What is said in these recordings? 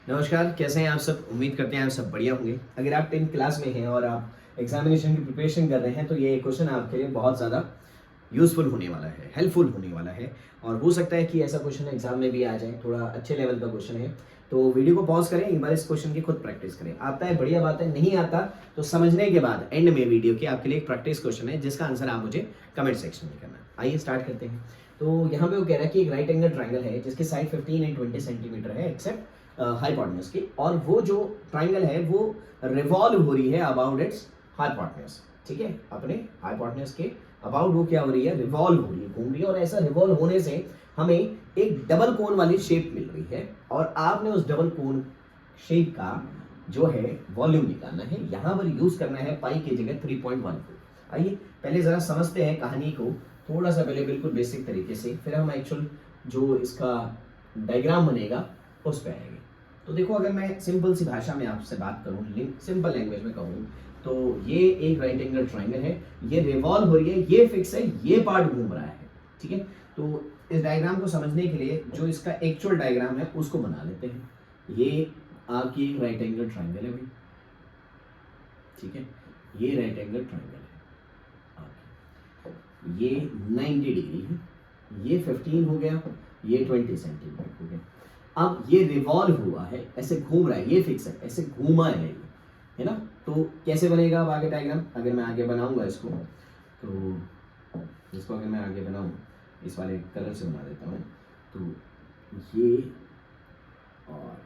नमस्कार, कैसे हैं आप सब? उम्मीद करते हैं आप सब बढ़िया होंगे। अगर आप 10th क्लास में हैं और आप एग्जामिनेशन की प्रिपरेशन कर रहे हैं तो ये क्वेश्चन आपके लिए बहुत ज़्यादा यूज़फुल होने वाला है, हेल्पफुल होने वाला है और हो सकता है कि ऐसा क्वेश्चन एग्जाम में भी आ जाए, थोड़ा अच्छे लेवल का क्वेश्चन है। तो वीडियो को पॉज़ करें, एक बार इस क्वेश्चन की खुद प्रैक्टिस करें। आता है बढ़िया बात है, नहीं आता तो समझने के बाद एंड में वीडियो के आपके लिए एक प्रैक्टिस क्वेश्चन है जिसका आंसर आप मुझे कमेंट सेक्शन में करना। आइए स्टार्ट करते हैं। तो यहाँ पे वो कह रहा है कि एक राइट एंगल ट्राइंगल है जिसकी साइड 15 एंड 20 सेंटीमीटर है एक्सेप्ट हाइपोटेन्यूज की, और वो जो ट्राइंगल है वो रिवॉल्व हो रही है अबाउट इट्स हाइपोटेन्यूज। ठीक है, अपने हाइपोटेन्यूज के अबाउट वो क्या हो रही है, रिवॉल्व हो रही है, घूम रही है। और ऐसा रिवॉल्व होने से हमें एक डबल कोन वाली शेप मिल रही है और आपने उस डबल कोन शेप का जो है वॉल्यूम निकालना है। यहां पर यूज करना है पाई की जगह 3.14। आइए पहले जरा समझते हैं कहानी को थोड़ा सा, पहले बिल्कुल बेसिक तरीके से, फिर हम एक्चुअल जो इसका डायग्राम बनेगा उस पर आएंगे। तो देखो, अगर मैं सिंपल सी भाषा में आपसे बात करूं, सिंपल लैंग्वेज में कहूं, तो ये एक राइट एंगल ट्राइंगल है, ये रिवॉल्व हो रही है, ये फिक्स है, ये पार्ट घूम रहा है। ठीक है, तो इस डायग्राम को समझने के लिए जो इसका एक्चुअल डायग्राम है उसको बना लेते हैं। ये आपकी एक राइट एंगल ट्राइंगल है भाई। ठीक है, ये राइट एंगल ट्राइंगल है आपकी। ये 90 डिग्री है, ये 15 हो गया, ये 20 सेंटीमीटर हो गया। अब ये रिवॉल्व हुआ है, ऐसे घूम रहा है, ये फिक्स है, ऐसे घूमा है ये, है ना। तो कैसे बनेगा अब आगे डायग्राम? अगर मैं आगे बनाऊंगा इसको, तो इसको अगर मैं आगे बनाऊं, इस वाले कलर से बना देता हूँ, तो ये और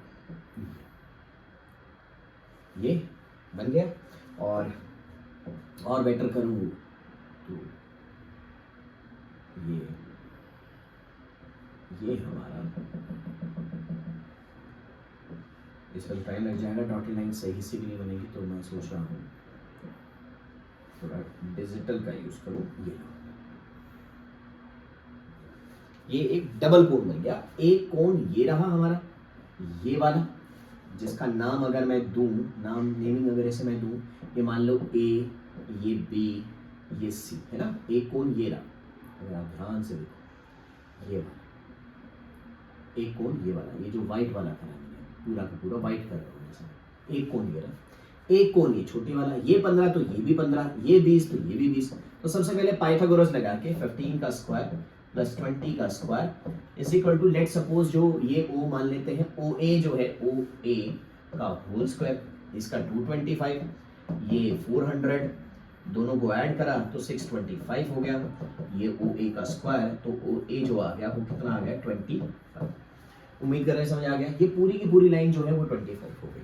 ये बन गया। और बेटर करूँ तो ये हमारा इस पर टाइम लग जाएगा, डॉटेड लाइन सही से भी नहीं बनेगी, तो मैं सोच रहा हूँ थोड़ा डिजिटल का यूज करूँ। ये एक डबल कोन बन गया। एक कोन ये रहा हमारा, ये वाला, जिसका नाम अगर मैं दूं, नाम नेमिंग अगर ऐसे मैं दूं, ये मान लो ए, ये बी, ये सी, है ना। एक कोन ये रहा, अगर आप ध्यान से देखो, ये वाला एक कोन, ये वाला, ये जो व्हाइट वाला था पूरा का पूरा व्हाइट कर रहा हूँ, एक कोन ये रहा, एक कोन ये छोटे वाला, ये 15 तो ये भी 15, ये 20 तो ये भी 20। तो सबसे पहले पाइथागोरस लगा के 15 का स्क्वायर प्लस 20 का square is equal to, let suppose जो ये ओ मान लेते हैं, ओ ए जो है, ओ ए का होल स्क्वायर, इसका 225, ये 400, दोनों को ऐड करा तो 625 हो गया। ये ओ ए का स्क्वायर, तो ओ ए जो आ गया वो कितना आ गया, 25। उम्मीद कर रहे हैं समझ आ गया। ये पूरी की पूरी लाइन जो है वो 25 हो गई।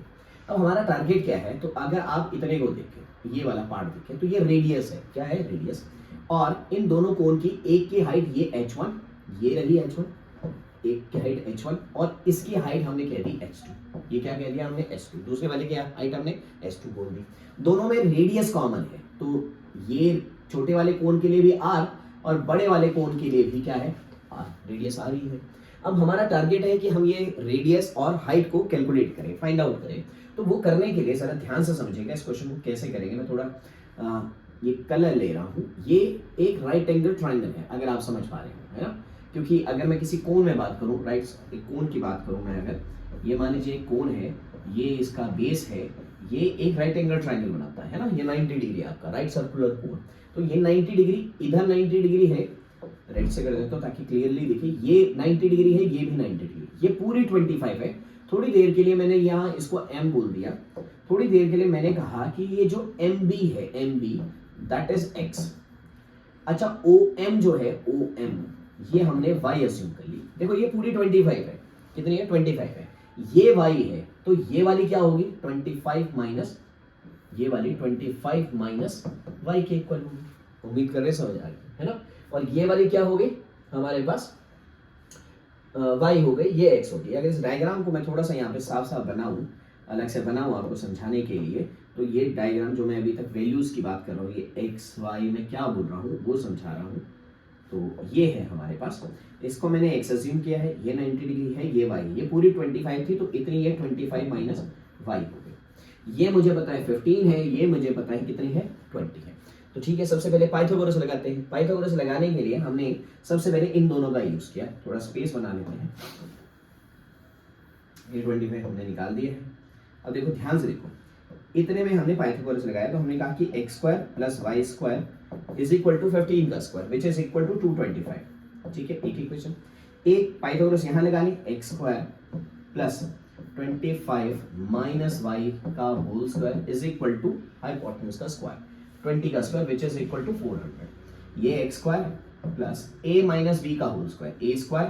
अब हमारा टारगेट क्या है? तो अगर आप इतने को देखें, ये वाला पार्ट देखें, तो ये रेडियस है। क्या है? रेडियस। और इन दोनों कोण की एक की हाइट ये h1, ये रही h1, एक की हाइट h1 और इसकी हाइट हमने कह दी h2। ये क्या कह दिया हमने? h2। दूसरे वाले की हाइट हमने h2 बोल दी। दोनों में रेडियस कॉमन है, तो ये छोटे वाले कोण के लिए भी r और बड़े वाले कोण के लिए भी क्या है? r। रेडियस आ रही है। अब हमारा टारगेट है कि हम ये रेडियस और हाइट को कैलकुलेट करें, फाइंड आउट करें। तो वो करने के लिए जरा ध्यान से समझिएगा इस क्वेश्चन को कैसे करेंगे। मैं थोड़ा ये कलर ले रहा हूँ। ये एक राइट एंगल ट्राइंगल है, अगर आप समझ पा रहे हो, है ना। क्योंकि अगर मैं किसी कोण में बात करूँ, राइट एक कोण की बात करूँ मैं, अगर ये मान लीजिए एक कोण है, ये इसका बेस है, ये एक राइट एंगल ट्राइंगल बनाता है ना। ये 90 डिग्री आपका राइट सर्कुलर कोण, तो ये 90 डिग्री, इधर 90 डिग्री है, राइट से कर देता हूँ ताकि क्लियरली दिखे। ये 90 डिग्री है, ये भी 90 डिग्री, ये पूरी 25 है। थोड़ी देर के लिए मैंने यहाँ इसको m बोल दिया। थोड़ी देर के लिए मैंने कहा कि ये जो MB है, MB दैट इज x। अच्छा, OM जो है, OM ये हमने y अस्यूम कर ली। देखो ये पूरी 25 है, कितनी है? 25 है। ये y है, तो ये वाली क्या होगी? 25 माइनस ये वाली 25 माइनस y के इक्वल होगी। उम्मीद कर रहे समझ आ रही है ना। और ये वाली क्या हो गई हमारे पास? y हो गई, ये x हो गई। अगर इस डायग्राम को मैं थोड़ा सा यहाँ पे साफ साफ बनाऊं, अलग से बनाऊं आपको समझाने के लिए, तो ये डायग्राम जो मैं अभी तक वैल्यूज की बात कर रहा हूँ, ये x y में क्या बोल रहा हूँ वो समझा रहा हूँ। तो ये है हमारे पास, इसको मैंने x अज्यूम किया है, ये 90 डिग्री है, ये y, ये पूरी 25 थी, तो इतनी ये 25 माइनस y हो गई। ये मुझे पता है 15 है, ये मुझे पता है कितनी है? 20 है। तो ठीक है, सबसे पहले पाइथागोरस लगाते हैं। पाइथागोरस लगाने के लिए हमने सबसे पहले इन दोनों का यूज किया। थोड़ा स्पेस बना लेते हैं। A25 हमने निकाल दिए हैं। अब देखो ध्यान से देखो, इतने में हमने पाइथागोरस लगाया तो हमने कहा कि x square plus Y square is equal to 15 का square which is equal to 225। ठीक है, एक इक्वेशन। एक पाइथागोरस यहाँ लगा ली, x square plus 25 minus Y का whole square is equal to hypotenuse का स्क्वायर 20 का square which is equal to 400। ये x square plus a minus b का whole square, a square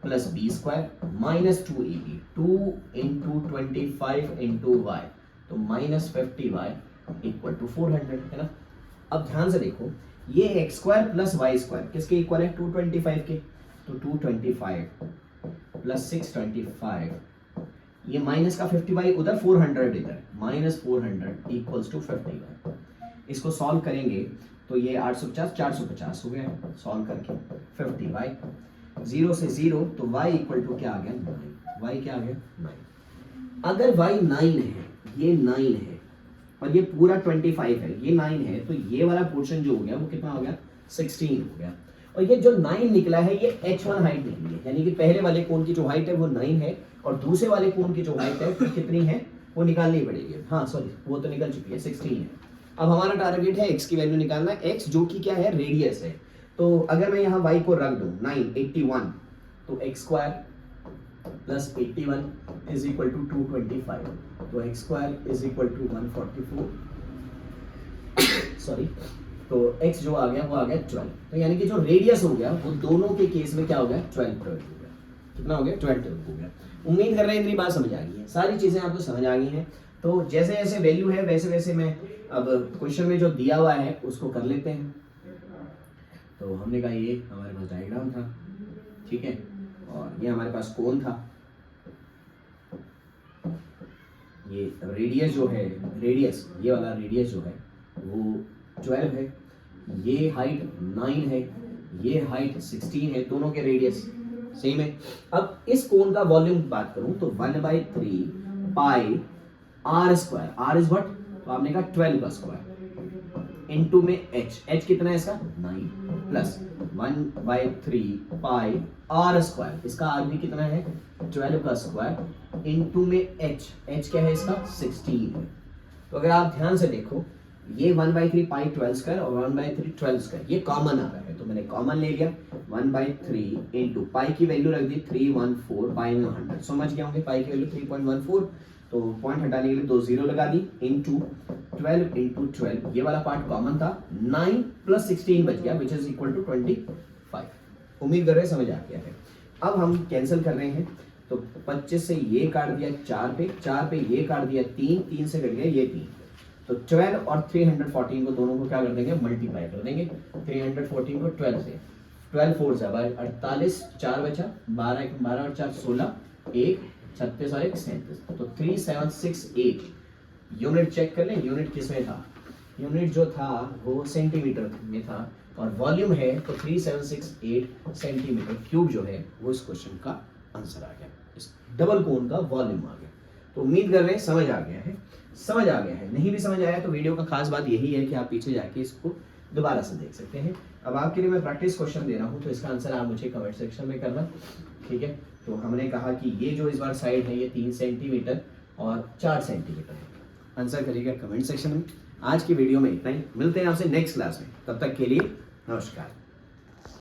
plus B square minus 2ab, 2 into 25 into y, तो minus 50y equal to 400 है ना। अब ध्यान से देखो, ये x square plus Y square किसके इक्वल है? 225 के, तो 225 प्लस 625, ये माइनस का 50y उधर, 400 इधर, माइनस 400 इक्वल्स टू 50y। इसको सॉल्व करेंगे तो ये 850 450 हो गया सॉल्व करके 50y, 0 से 0 तो y इक्वल टू क्या आ गया? 9। y क्या आ गया? 9। अगर y 9 है, ये 9 है और ये पूरा 25 है, ये 9 है, तो ये वाला पोर्शन जो हो गया वो कितना हो गया? 16 हो गया। और ये जो 9 निकला है ये h1 हाइट निकली है, यानी कि पहले वाले कोण की जो हाइट है वो 9 है और दूसरे वाले कोण की जो हाइट है वो कितनी है वो निकालनी पड़ेगी। हाँ सॉरी, वो तो निकल चुकी है, 16 है। अब हमारा टारगेट है x की वैल्यू निकालना, x जो कि क्या है? रेडियस है। तो अगर मैं यहाँ y को रख दूं 9 81, तो x square plus 81 is equal to 225, तो x square is equal to 144, sorry, तो x जो आ गया वो आ गया 12। तो यानी कि जो रेडियस हो गया वो दोनों के केस में क्या हो गया? 12 हो गया। कितना हो गया? 12 हो गया। उम्मीद कर रहे हैं इतनी बात समझ आ गई है, सारी चीजें आपको समझ आ गई हैं। तो जैसे जैसे वैल्यू है वैसे वैसे मैं अब क्वेश्चन में जो दिया हुआ है उसको कर लेते हैं। तो हमने कहा ये हमारे पास डायग्राम था, ठीक है, और ये हमारे पास कोण था, ये रेडियस जो है, रेडियस ये वाला रेडियस जो है वो 12 है, ये हाइट 9 है, ये हाइट 16 है, दोनों के रेडियस सेम है। अब इस कोण का वॉल्यूम की बात करूं तो 1/3 pi R square, R is what? तो आपने कहा 12 का स्क्वायर इनटू में h कितना है इसका? 9 प्लस 1/3 पाई आर स्क्वायर, इसका आर भी कितना है? 12 का स्क्वायर इनटू में h क्या है इसका? 16 है। तो अगर आप ध्यान से देखो, ये 1/3 पाई 12 स्क्वायर और 1/3 12 स्क्वायर ये कॉमन आ रहा है, तो मैंने कॉमन ले लिया 1/3 इंटू पाई की वैल्यू रख दी 314, पाई में 100, समझ गए होंगे, पाई की वैल्यू 3.14, तो पॉइंट हटाने के लिए 2 0 लगा दी, इंटू 12 इंटू 12, ये वाला पार्ट कॉमन था, 9 प्लस 16 बच गया विच इज इक्वल टू 25। उम्मीद कर रहे हैं समझ आ गया है। अब हम कैंसिल कर रहे हैं, तो 25 से ये काट दिया 4 पे, 4 पे ये काट दिया 3, 3 से कट गया ये 3, तो 12 और 314 को दोनों को क्या कर देंगे? मल्टीप्लाई कर देंगे। 314 को 12 से, 12 4 से 48, 4 बचा, 12 और 4 16, 1 36 और 1 37, तो 3768। यूनिट चेक कर लें, यूनिट किस में था? यूनिट जो था वो सेंटीमीटर में था और वॉल्यूम है तो 3768 सेंटीमीटर क्यूब जो है वो इस क्वेश्चन का आंसर आ गया, इस डबल कोन का वॉल्यूम आ गया। तो उम्मीद कर रहे हैं समझ आ गया है, समझ आ गया है। नहीं भी समझ आया तो वीडियो का खास बात यही है कि आप पीछे जाके इसको दोबारा से देख सकते हैं। अब आपके लिए मैं प्रैक्टिस क्वेश्चन दे रहा हूँ, तो इसका आंसर आप मुझे कमेंट सेक्शन में करना, ठीक है। तो हमने कहा कि ये जो इस बार साइड है ये 3 सेंटीमीटर और 4 सेंटीमीटर है, आंसर करिएगा कमेंट सेक्शन में। आज की वीडियो में इतना ही, मिलते हैं आपसे नेक्स्ट क्लास में, तब तक के लिए नमस्कार।